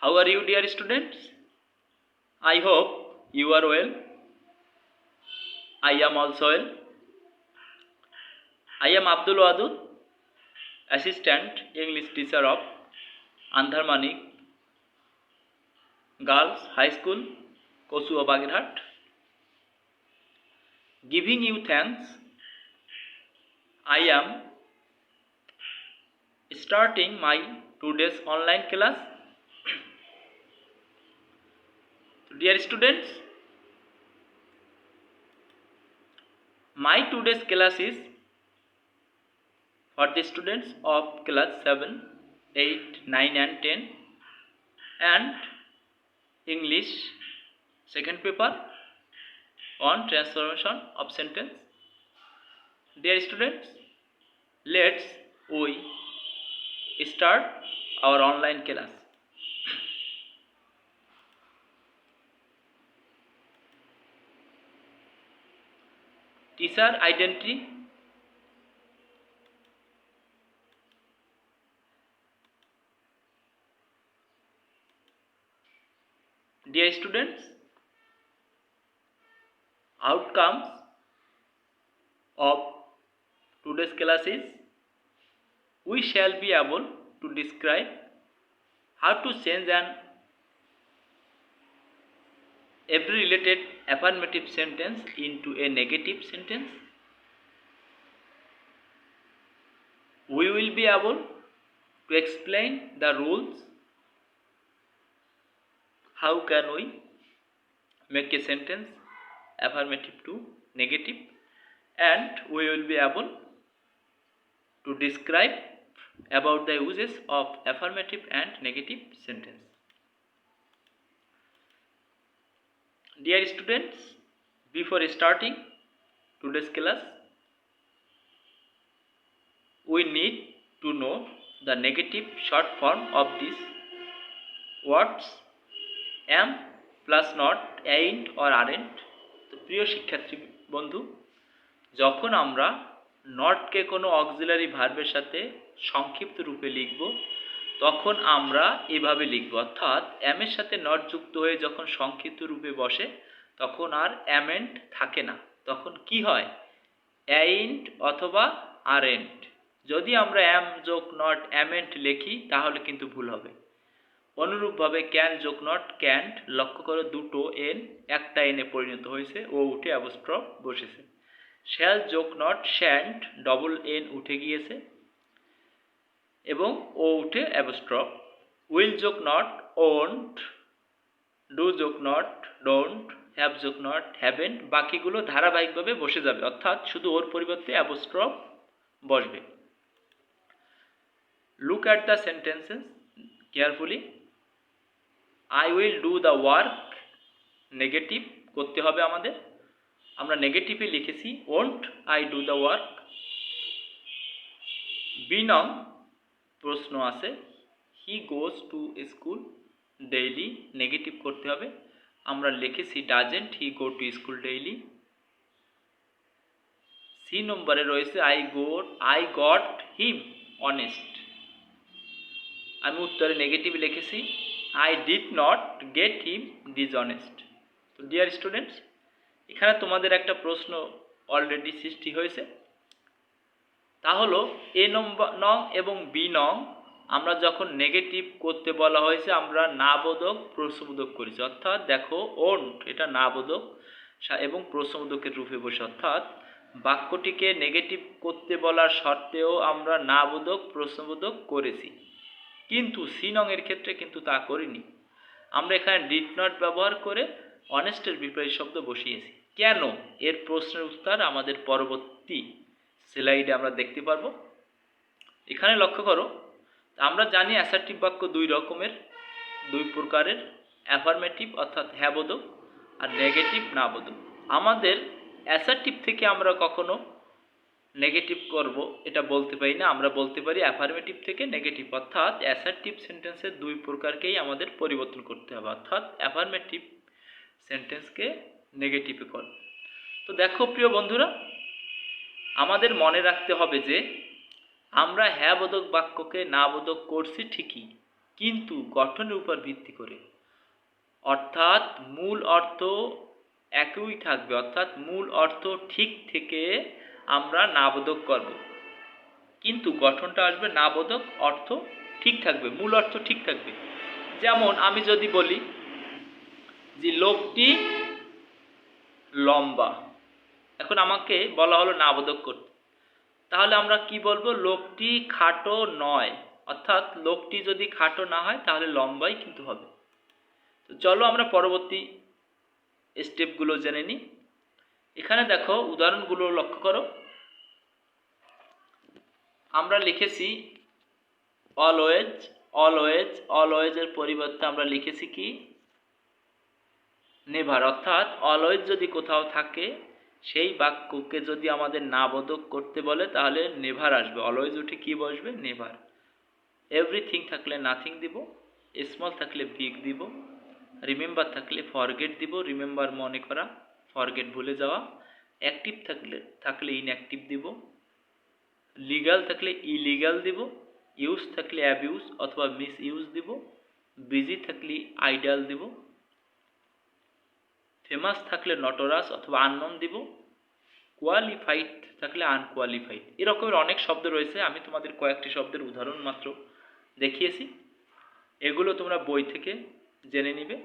How are you, dear students? I hope you are well. I am also well. I am Abdul Wadud, Assistant English Teacher of Andharmanik Girls High School, Kosua Bagirhat. Giving you thanks, I am starting my today's online class. Dear students, my today's class is for the students of class 7, 8, 9 and 10 and English second paper on transformation of sentence. Dear students, let's we start our online class. Teacher identity. Dear students, outcomes of today's class is we shall be able to describe how to change an every related affirmative sentence into a negative sentence. We will be able to explain the rules. How can we make a sentence affirmative to negative, and we will be able to describe about the uses of affirmative and negative sentence. Dear students, before starting today's class, we need to know the negative short form of these words am plus not, ain't or aren't. তো প্রিয় শিক্ষার্থী বন্ধু, যখন আমরা নটকে কোনো auxiliary ভার্বের সাথে সংক্ষিপ্ত রূপে লিখব, তখন আমরা এভাবে লিখব, অর্থাৎ অ্যামের সাথে নট যুক্ত হয়ে যখন সংক্ষিপ্ত রূপে বসে তখন আর অ্যামেন্ট থাকে না, তখন কি হয়? অ্যাইন্ট অথবা আরেন্ট। যদি আমরা অ্যাম যোগ নট অ্যামেন্ট লিখি তাহলে কিন্তু ভুল হবে। অনুরূপভাবে ক্যান যোগ নট ক্যান্ট, লক্ষ্য করো দুটো এন একটা এনে পরিণত হয়েছে, ও উঠে অ্যাপোস্ট্রফ বসেছে। শ্যাল যোগ নট শ্যান্ট, ডবল এন উঠে গিয়েছে এবং ও উঠে অ্যাপোস্ট্রফ। উইল যোগ নট ওন্ট, ডু যোগ নট ডোন্ট, হ্যাভ যোগ নট হ্যাভেন্ট, বাকিগুলো ধারাবাহিকভাবে বসে যাবে, অর্থাৎ শুধু ওর পরিবর্তে অ্যাপোস্ট্রফ বসবে। Look at the sentences carefully. I will do the work, negative করতে হবে আমাদের, আমরা নেগেটিভে লিখেছি won't I do the work. B নং প্রশ্ন আছে, he goes to school daily, negative করতে হবে, আমরা লিখেছি doesn't he go to school daily. C নম্বরে রয়েছে আই গট হিম অনেস্ট, আমি উত্তরে নেগেটিভ লিখেছি I did not get him dishonest. তো ডিয়ার স্টুডেন্টস, এখানে তোমাদের একটা প্রশ্ন অলরেডি সৃষ্টি হয়েছে, তা হলো এ নং এবং বি নং আমরা যখন নেগেটিভ করতে বলা হয়েছে আমরা নাবোধক প্রশ্নবোধক করেছি, অর্থাৎ দেখো ওন্ট এটা নাবোধক এবং প্রশ্নবোধকের রূপে বসে, অর্থাৎ বাক্যটিকে নেগেটিভ করতে বলার শর্তেও আমরা নাবোধক প্রশ্নবোধক করেছি, কিন্তু সি নং এর ক্ষেত্রে কিন্তু তা করিনি। আমরা এখানে ডিড নট ব্যবহার করে অনেস্টের বিপরীত শব্দ বসিয়েছি। কেন? এর প্রশ্নের উত্তর আমাদের পরবর্তী স্লাইডে আমরা দেখতে পারবো। এখানে লক্ষ্য করো, আমরা জানি অ্যাসার্টিভ বাক্য দুই প্রকারের, অ্যাফার্মেটিভ অর্থাৎ হ্যাঁ বোধক আর নেগেটিভ না বোধক। আমাদের অ্যাসার্টিভ থেকে আমরা কখনো নেগেটিভ করব এটা বলতে পারি না, আমরা বলতে পারি অ্যাফার্মেটিভ থেকে নেগেটিভ, অর্থাৎ অ্যাসার্টিভ সেন্টেন্সের দুই প্রকারকেই আমাদের পরিবর্তন করতে হবে, অর্থাৎ অ্যাফার্মেটিভ সেন্টেন্সকে নেগেটিভে করব। তো দেখো প্রিয় বন্ধুরা, আমাদের মনে রাখতে হবে যে আমরা হ্যাঁ বোধক বাক্যকে না বোধক করছি ঠিকই, কিন্তু গঠনের উপর ভিত্তি করে, অর্থাৎ মূল অর্থ একই থাকবে, অর্থাৎ মূল অর্থ ঠিক থেকে আমরা নাবোধক করব, কিন্তু গঠনটা আসবে নাবোধক, অর্থ ঠিক থাকবে, মূল অর্থ ঠিক থাকবে। যেমন আমি যদি বলি যে লোকটি লম্বা, এখন আমাকে বলা হলো নাবোধক করতে, তাহলে আমরা কি বলবো, লোকটি খাটো নয়, অর্থাৎ লোকটি যদি খাটো না হয় তাহলে লম্বাই কিন্তু হবে। তো চলো আমরা পরবর্তী স্টেপগুলো জেনে নিই। এখানে দেখো উদাহরণগুলো লক্ষ্য করো। আমরা লিখেছি অলওয়েজ, অলওয়েজ, অলওয়েজের পরিবর্তে আমরা লিখেছি কি নেভার, অর্থাৎ অলওয়েজ যদি কোথাও থাকে সেই বাক্যকে যদি আমাদের নাবোধক করতে বলে তাহলে নেভার আসবে, অলওয়েজ উঠে কি বসবে, নেভার। এভরিথিং থাকলে নাথিং দিব, স্মল থাকলে বিগ দিব, রিমেম্বার থাকলে ফরগেট দিব, রিমেম্বার মনে করা, ফরগেট ভুলে যাওয়া, অ্যাক্টিভ থাকলে ইনঅ্যাক্টিভ দিব, লিগ্যাল থাকলে ইলিগ্যাল দিব, ইউজ থাকলে অ্যাবিউজ অথবা মিস ইউজ দিব, বিজি থাকলে আইডাল দিব, ফেমাস থাকলে নটরাস অথবা আননোন দিব, কোয়ালিফাইড থাকলে আনকোয়ালিফাইড। এরকমের অনেক শব্দ রয়েছে, আমি তোমাদের কয়েকটি শব্দের উদাহরণ মাত্র দেখিয়েছি, এগুলো তোমরা বই থেকে জেনে নিবে।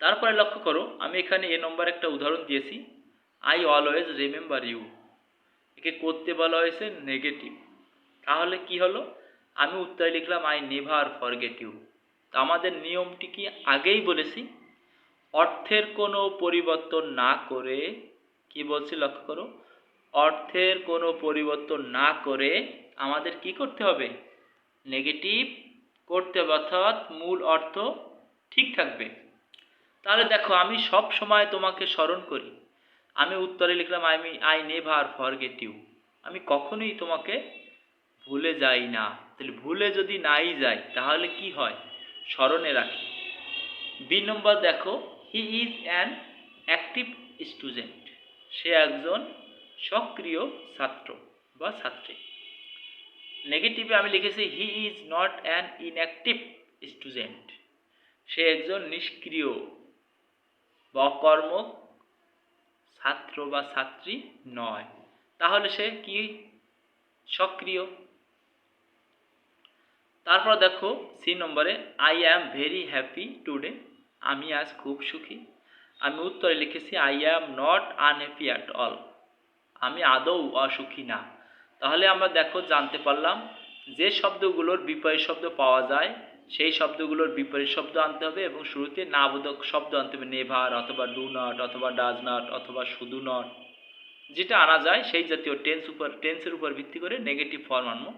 তারপরে লক্ষ্য করো, আমি এখানে এ নম্বর একটা উদাহরণ দিয়েছি, আই অলওয়েজ রিমেম্বার ইউ, একে করতে বলা হয়েছে নেগেটিভ, তাহলে কি হলো, আমি উত্তরে লিখলাম আই নেভার ফরগেট ইউ। তো আমাদের নিয়মটি কি আগেই বলেছি, অর্থের কোনো পরিবর্তন না করে, কি বলছি লক্ষ্য করো, অর্থের কোনো পরিবর্তন না করে আমাদের কি করতে হবে, নেগেটিভ করতে হবে, অর্থাৎ মূল অর্থ ঠিক থাকবে। তাহলে দেখো আমি সব সময় তোমাকে স্মরণ করি, আমি উত্তরে লিখলাম আই নেভার ফরগেট ইউ, আমি কখনোই তোমাকে ভুলে যাই না। তাহলে ভুলে যদি নাই যাই তাহলে কি হয়, স্মরণে রাখি। বি নম্বর দেখো, he is an active student, সে একজন সক্রিয় ছাত্র বা ছাত্রী। নেগেটিভে আমি লিখেছি he is not an inactive student, সে একজন নিষ্ক্রিয় বা অকর্মক ছাত্র বা ছাত্রী নয়, তাহলে সে কি, সক্রিয়। তারপর দেখো সি নম্বরে, I am very happy today, আমি আজ খুব সুখী। আমি উত্তরে লিখেছি I am not unhappy at all, আমি আদৌ অসুখী না। তাহলে আমরা দেখো জানতে পারলাম যে শব্দগুলোর বিপরীত শব্দ পাওয়া যায় সেই শব্দগুলোর বিপরীত শব্দ আনতে হবে এবং শুরুতে নাবোধক শব্দ আনতে হবে, নেভার অথবা ডু নট অথবা ডাজ নট অথবা শুধু নট, যেটা আনা যায় সেই জাতীয় টেন্সের উপর ভিত্তি করে নেগেটিভ ফর্ম আনবো।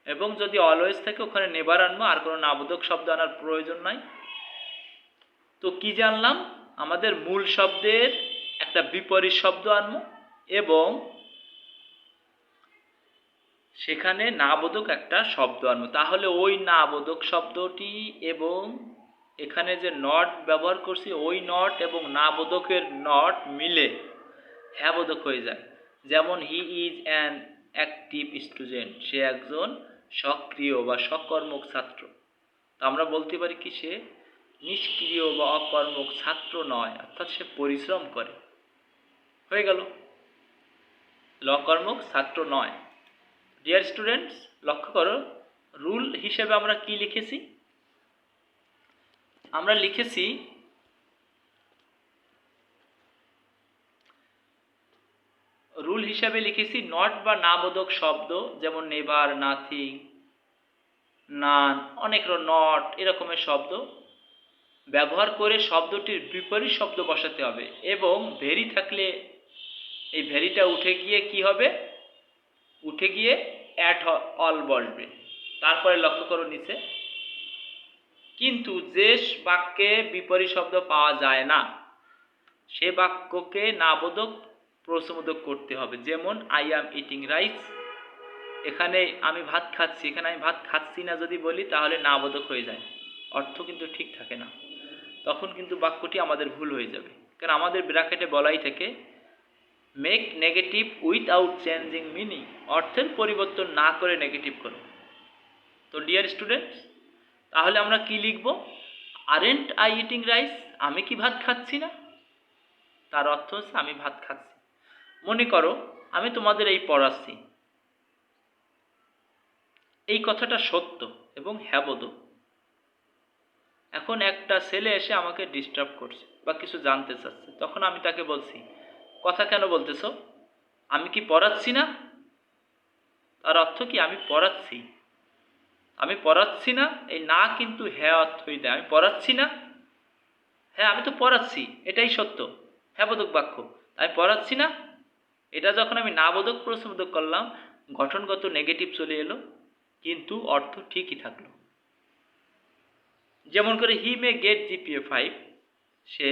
এবং যদি অলওয়েজ থাকে ওখানে নেভার আনবো, আর কোনো নাবোধক শব্দ আনার প্রয়োজন নাই। তো কি জানলাম, আমাদের মূল শব্দের একটা বিপরীত শব্দ আনবো এবং সেখানে নাবোধক একটা শব্দ আনবো, তাহলে ওই নাবোধক শব্দটি এবং এখানে যে নট ব্যবহার করছি ওই নট এবং নাবোধকের নট মিলে হ্যাবোধক হয়ে যায়। যেমন he is an active student, সে একজন সক্রিয় বা সকর্মক ছাত্র। তো আমরা বলতে পারি কি, সে নিষ্ক্রিয় বা অকর্মক ছাত্র নয়, অর্থাৎ সে পরিশ্রম করে, হয়ে গেল, অকর্মক ছাত্র নয়। ডিয়ার স্টুডেন্টস, লক্ষ্য করো রুল হিসেবে আমরা কি লিখেছি, আমরা লিখেছি রুল হিসাবে লিখেছি নট বা নাবোধক শব্দ, যেমন নেভার, নাথিং, নান, অনেক নট এরকমের শব্দ ব্যবহার করে শব্দটির বিপরীত শব্দ বসাতে হবে এবং ভেরি থাকলে এই ভেরিটা উঠে গিয়ে কি হবে, উঠে গিয়ে অ্যাট অল বলবে। তারপরে লক্ষ্য করো নিচে, কিন্তু যে বাক্যে বিপরীত শব্দ পাওয়া যায় না সে বাক্যকে নাবোধক প্রশ্নবোধক করতে হবে। যেমন আই অ্যাম ইটিং রাইস, এখানে আমি ভাত খাচ্ছি, এখানে আমি ভাত খাচ্ছি না যদি বলি তাহলে নাবোধক হয়ে যায়, অর্থ কিন্তু ঠিক থাকে না, তখন কিন্তু বাক্যটি আমাদের ভুল হয়ে যাবে, কারণ আমাদের ব্র্যাকেটে বলাই থেকে make negative without changing meaning, অর্থের পরিবর্তন না করে নেগেটিভ করো। তো ডিয়ার স্টুডেন্টস, তাহলে আমরা কি লিখব? Aren't I eating rice? আমি কি ভাত খাচ্ছি না? তার অর্থ হচ্ছে আমি ভাত খাচ্ছি। মনে করো আমি তোমাদের এই পড়াচ্ছি, এই কথাটা সত্য এবং হ্যাঁবোধক। এখন একটা ছেলে এসে আমাকে ডিস্টার্ব করছে বা কিছু জানতে চাচ্ছে, তখন আমি তাকে বলছি, কথা কেন বলতেছ? আমি কি পড়াচ্ছি না? তার অর্থ কি আমি পড়াচ্ছি। আমি পড়াচ্ছি না, এই না কিন্তু হ্যাঁ অর্থই দেয়। আমি পড়াচ্ছি না, হ্যাঁ আমি তো পড়াচ্ছি, এটাই সত্য, হ্যাঁবোধক বাক্য। আমি পড়াচ্ছি না, এটা যখন আমি না বোধক প্রশ্নবোধক করলাম, গঠনগত নেগেটিভ চলে এলো, কিন্তু অর্থ ঠিকই থাকলো। যেমন করে হি মে গেট জিপিএ 5, সে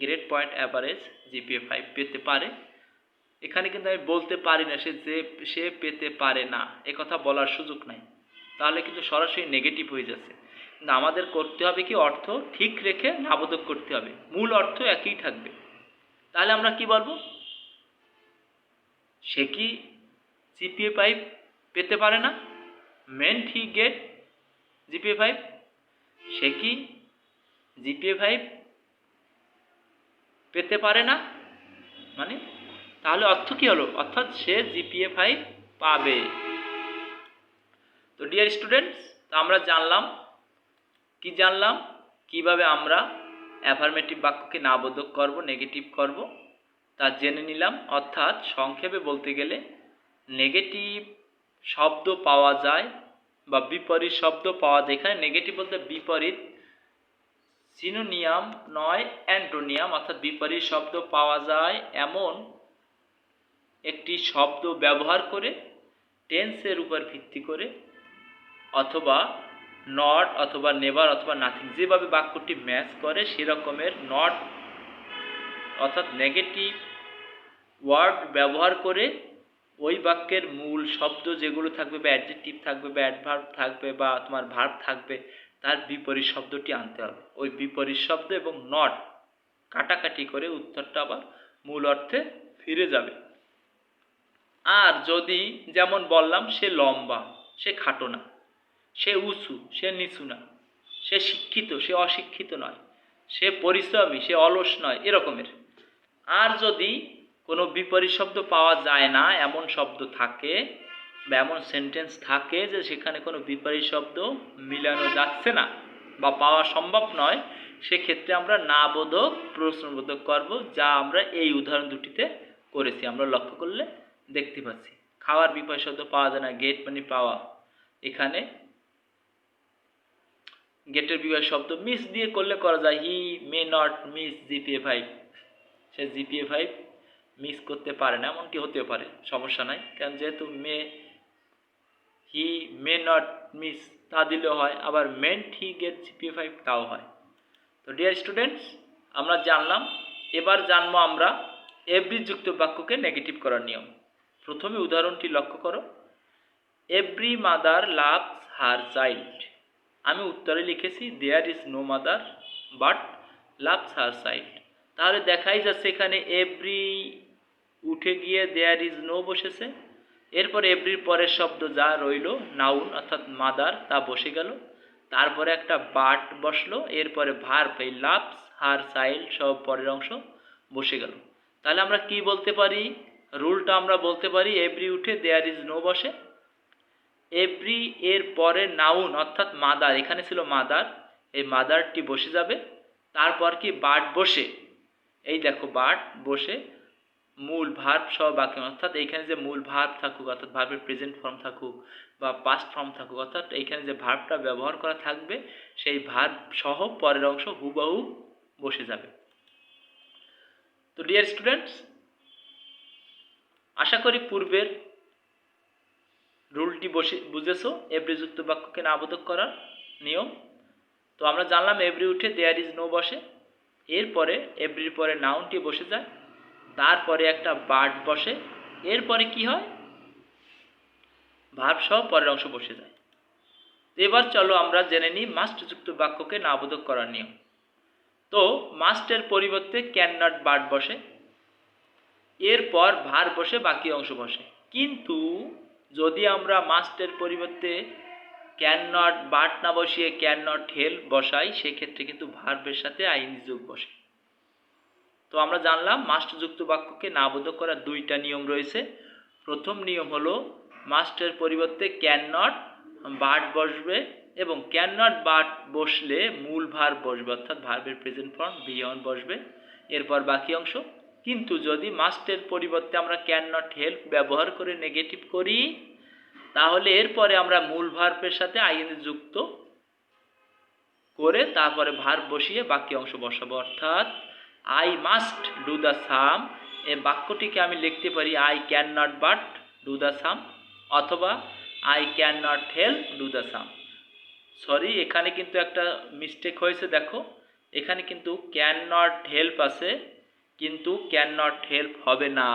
গ্রেড পয়েন্ট অ্যাভারেজ জিপিএ 5 পেতে পারে। এখানে কিন্তু আমি বলতে পারি না সে পেতে পারে না, এ কথা বলার সুযোগ নাই, তাহলে কিন্তু সরাসরি নেগেটিভ হয়ে যাচ্ছে। কিন্তু আমাদের করতে হবে কি, অর্থ ঠিক রেখে নাবোধক করতে হবে, মূল অর্থ একই থাকবে। তাহলে আমরা কি বলবো? সে কি জিপিএ 5 পেতে পারে না? Meant he get GPA 5? সে কি জিপিএ 5 পেতে পারে না মানে, তাহলে অর্থ কি হলো? অর্থাৎ সে জিপিএ 5 পাবে। তো ডিয়ার স্টুডেন্টস, তো আমরা জানলাম, কি জানলাম? কিভাবে আমরা অ্যাফার্মেটিভ বাক্যকে নাবোধক করব, নেগেটিভ করব, তা জেনে নিলাম। অর্থাৎ সংক্ষেপে বলতে গেলে নেগেটিভ শব্দ পাওয়া যায় বা বিপরীত শব্দ পাওয়া যায়। এখানে নেগেটিভ বলতে বিপরীত, সিনোনিয়াম নয় অ্যান্টোনিয়াম, অর্থাৎ বিপরীত শব্দ পাওয়া যায় এমন একটি শব্দ ব্যবহার করে, টেন্সের উপর ভিত্তি করে, অথবা নট অথবা নেভার অথবা নাথিং, যেভাবে বাক্যটি ম্যাচ করে সেরকমের নট অর্থাৎ নেগেটিভ ওয়ার্ড ব্যবহার করে ওই বাক্যের মূল শব্দ যেগুলো থাকবে বা অ্যাডজেক্টিভ থাকবে বা অ্যাডভার্ব থাকবে বা তোমার ভার্ব থাকবে, তার বিপরীত শব্দটি আনতে হবে। ওই বিপরীত শব্দ এবং নট কাটাকাটি করে উত্তরটা আবার মূল অর্থে ফিরে যাবে। আর যদি যেমন বললাম, সে লম্বা, সে খাটো না, সে উঁচু, সে নিচু না, সে শিক্ষিত, সে অশিক্ষিত নয়, সে পরিশ্রমী, সে অলস নয়, এরকমের। আর যদি কোনো বিপরীত শব্দ পাওয়া যায় না, এমন শব্দ থাকে বা এমন সেন্টেন্স থাকে যে সেখানে কোনো বিপরীত শব্দ মিলানো যাচ্ছে না বা পাওয়া সম্ভব নয়, সেক্ষেত্রে আমরা নাবোধক প্রশ্নবোধক করব, যা আমরা এই উদাহরণ দুটিতে করেছি। আমরা লক্ষ্য করলে দেখতে পাচ্ছি খাওয়ার বিপরীত শব্দ পাওয়া যায় না, গেট মানে পাওয়া। এখানে গেটের বিপরীত শব্দ মিস দিয়ে করলে করা যায়, he may not miss GPA 5, সে জিপিএ 5 মিস করতে পারে না, এমনটি হতেও পারে, সমস্যা নাই। কারণ যেহেতু হি মে নট মিস তা দিলেও হয়, আবার মেন্ট হি গেট জিপিএ 5 তাও হয়। তো ডিয়ার স্টুডেন্টস, আমরা জানলাম। এবার জানবো আমরা এভরি যুক্ত বাক্যকে নেগেটিভ করার নিয়ম। প্রথমে উদাহরণটি লক্ষ্য করো, every mother loves her child. আমি উত্তরে লিখেছি there is no mother but loves her child. তাহলে দেখাই যাচ্ছে এখানে এভরি উঠে গিয়ে দেয়ার ইজ নো বসেছে, এরপর এভরির পরের শব্দ যা রইল নাউন অর্থাৎ মাদার তা বসে গেল, তারপরে একটা বাট বসলো, এরপরে ভার্ব এই লাভস হার চাইল্ড সব পরের অংশ বসে গেল। তাহলে আমরা কি বলতে পারি? রুলটা আমরা বলতে পারি এভরি উঠে দেয়ার ইজ নো বসে, এভরি এর পরে নাউন অর্থাৎ মাদার, এখানে ছিল মাদার, এই মাদারটি বসে যাবে, তারপর কি বাট বসে, এই দেখো বাট বসে মূল ভার্ব সহ বাক্য, অর্থাৎ এইখানে যে মূল ভার্ব থাকুক অর্থাৎ ভার্বের প্রেজেন্ট ফর্ম থাকুক বা পাস্ট ফর্ম থাকুক, অর্থাৎ এইখানে যে ভার্বটা ব্যবহার করা থাকবে সেই ভার্ব সহ পরের অংশ হুবহু বসে যাবে। তো ডিয়ার স্টুডেন্টস, আশা করি পূর্বের রুলটি বুঝেছো, এভরি যুক্ত বাক্যকে নাবোধক করার নিয়ম। তো আমরা জানলাম এভরি উঠে দেয়ার ইজ নো বসে, এরপরে এভরির পরে নাউনটি বসে যায়, তারপরে একটা বার্ড বসে, এরপরে কি হয়? ভার্ব সহ পরের অংশ বসে যায়। এবার চলো আমরা জেনে নিই মাস্ট যুক্ত বাক্যকে নাবোধক করার নিয়ম। তো মাস্টের পরিবর্তে ক্যান নট বার্ড বসে, এরপর ভার্ব বসে বাকি অংশ বসে। কিন্তু যদি আমরা মাস্টের পরিবর্তে ক্যান নট বাট না বসিয়ে ক্যান নট হেল্প বসাই, সেক্ষেত্রে কিন্তু ভার্বের সাথে আইএনজি যোগ বসে। তো আমরা জানলাম মাস্ট যুক্ত বাক্যকে নাবোধক করার দুইটা নিয়ম রয়েছে। প্রথম নিয়ম হলো মাস্টের পরিবর্তে ক্যান নট বাট বসবে, এবং ক্যান নট বাট বসলে মূল ভার্ব বসবে, অর্থাৎ ভার্বের প্রেজেন্ট ফর্ম বি অন বসবে, এরপর বাকি অংশ। কিন্তু যদি মাস্টের পরিবর্তে আমরা ক্যান নট হেল্প ব্যবহার করে নেগেটিভ করি, তাহলে এরপরে আমরা মূল ভার্বের সাথে আইএনজি যুক্ত করে তারপরে ভার্ব বসিয়ে বাকি অংশ বসাবো। অর্থাৎ I must do the same, এই বাক্যটিকে আমি লিখতে পারি I can not but do the same, অথবা I can not help do the same. Sorry, এখানে কিন্তু একটা মিস্টেক হয়েছে, দেখো এখানে কিন্তু ক্যান নট হেল্প আছে, কিন্তু ক্যান নট হেল্প হবে না।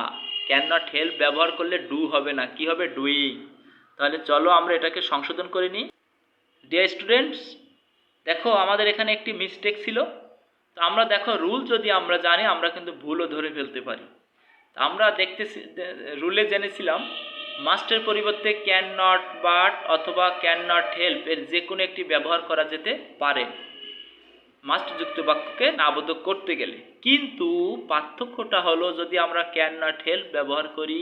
ক্যান নট হেল্প ব্যবহার করলে ডু হবে না, কি হবে? ডুইং। তাহলে চলো আমরা এটাকে সংশোধন করে নিই। ডিয়ার স্টুডেন্টস, দেখো আমাদের এখানে একটি মিস্টেক ছিল। তো আমরা দেখো রুল যদি আমরা জানি, আমরা কিন্তু ভুলও ধরে ফেলতে পারি। আমরা দেখতেছি রুলে জেনেছিলাম মাস্টের পরিবর্তে ক্যান নট বাট অথবা ক্যান নট হেল্প এর যে কোনো একটি ব্যবহার করা যেতে পারে মাস্ট যুক্ত বাক্যকে নাবোধক করতে গেলে। কিন্তু পার্থক্যটা হলো, যদি আমরা ক্যান নট হেল্প ব্যবহার করি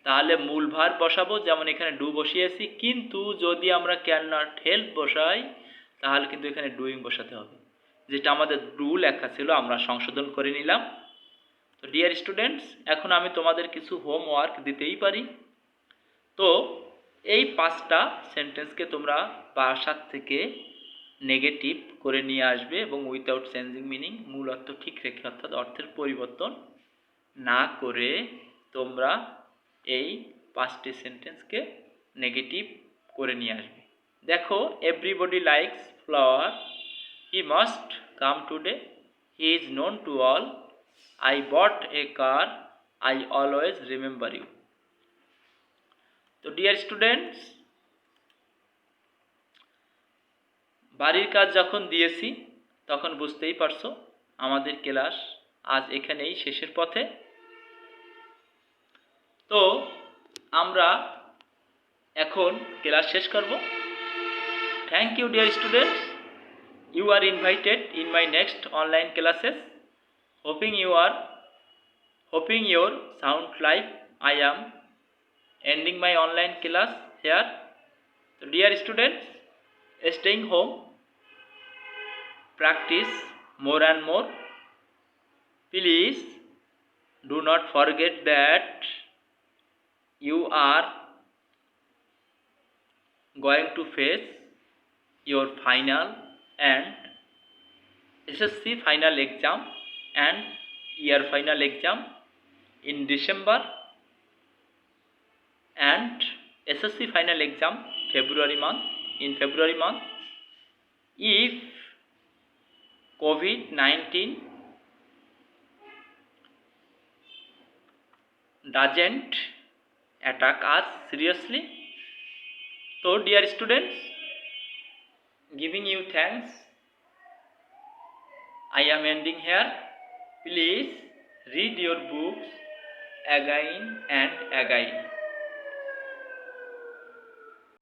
তাহলে মূল ভার্ব বসাবো, যেমন এখানে ডু বসিয়েছি। কিন্তু যদি আমরা ক্যান নট হেল্প বসাই তাহলে কিন্তু এখানে ডুইং বসাতে হবে, যেটা আমাদের ডু লেখা ছিল, আমরা সংশোধন করে নিলাম। তো ডিয়ার স্টুডেন্টস, এখন আমি তোমাদের কিছু হোমওয়ার্ক দিতেই পারি। তো এই 5টা সেন্টেন্সকে তোমরা বাসার থেকে নেগেটিভ করে নিয়ে আসবে এবং উইথাউট চেঞ্জিং মিনিং, মূল অর্থ ঠিক রেখে, অর্থাৎ অর্থের পরিবর্তন না করে তোমরা এই 5টি সেন্টেন্সকে নেগেটিভ করে নিয়ে আসবে। দেখো, everybody likes flower, he must come today, he is known to all, I bought a car, I always remember you. তো ডিয়ার স্টুডেন্টস, বাড়ির কাজ যখন দিয়েছি তখন বুঝতেই পারছো আমাদের ক্লাস আজ এখানেই শেষের পথে। তো আমরা এখন ক্লাস শেষ করব। Thank you dear students, you are invited in my next online classes. Hoping your sound life. I am ending my online class here. So dear students, staying home, practice more and more. Please do not forget that you are going to face your final and SSC final exam and year final exam in December, and SSC final exam in February month. If COVID-19 doesn't attack us seriously. So dear students, giving you thanks, I am ending here. Please read your books again and again.